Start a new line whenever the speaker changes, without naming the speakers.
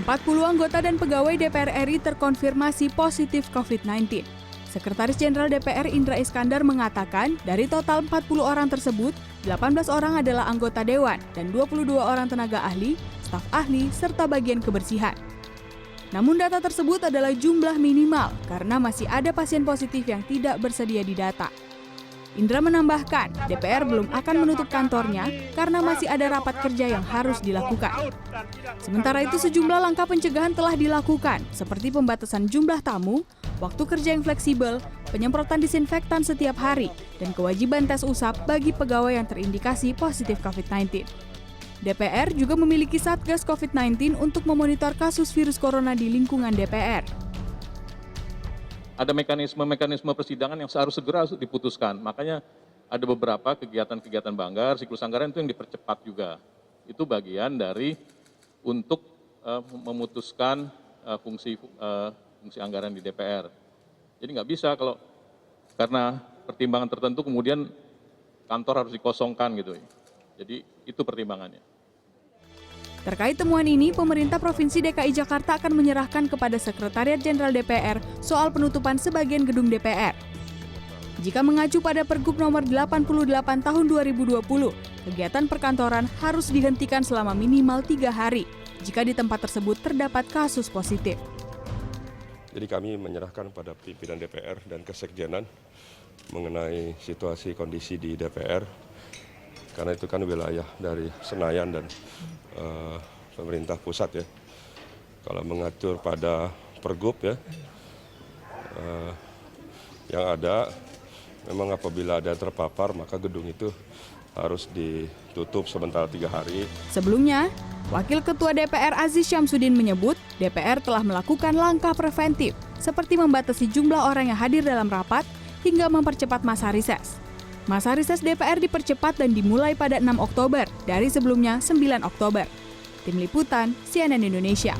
40 anggota dan pegawai DPR RI terkonfirmasi positif COVID-19. Sekretaris Jenderal DPR Indra Iskandar mengatakan dari total 40 orang tersebut, 18 orang adalah anggota dewan dan 22 orang tenaga ahli, staf ahli, serta bagian kebersihan. Namun data tersebut adalah jumlah minimal karena masih ada pasien positif yang tidak bersedia didata. Indra menambahkan, DPR belum akan menutup kantornya karena masih ada rapat kerja yang harus dilakukan. Sementara itu sejumlah langkah pencegahan telah dilakukan, seperti pembatasan jumlah tamu, waktu kerja yang fleksibel, penyemprotan disinfektan setiap hari, dan kewajiban tes usap bagi pegawai yang terindikasi positif COVID-19. DPR juga memiliki Satgas COVID-19 untuk memonitor kasus virus corona di lingkungan DPR.
Ada mekanisme persidangan yang harus segera diputuskan. Makanya ada beberapa kegiatan-kegiatan banggar, siklus anggaran itu yang dipercepat juga. Itu bagian dari untuk memutuskan fungsi anggaran di DPR. Jadi nggak bisa kalau karena pertimbangan tertentu kemudian kantor harus dikosongkan gitu. Jadi itu pertimbangannya.
Terkait temuan ini, pemerintah Provinsi DKI Jakarta akan menyerahkan kepada Sekretariat Jenderal DPR soal penutupan sebagian gedung DPR. Jika mengacu pada Pergub nomor 88 tahun 2020, kegiatan perkantoran harus dihentikan selama minimal 3 hari jika di tempat tersebut terdapat kasus positif.
Jadi kami menyerahkan pada pimpinan DPR dan Kesekjenan mengenai situasi kondisi di DPR, karena itu kan wilayah dari Senayan dan pemerintah pusat ya. Kalau mengatur pada Pergub ya, yang ada memang apabila ada yang terpapar maka gedung itu harus ditutup sementara 3 hari.
Sebelumnya, Wakil Ketua DPR Aziz Syamsuddin menyebut DPR telah melakukan langkah preventif seperti membatasi jumlah orang yang hadir dalam rapat hingga mempercepat masa reses. Masa reses DPR dipercepat dan dimulai pada 6 Oktober dari sebelumnya 9 Oktober. Tim Liputan, CNN Indonesia.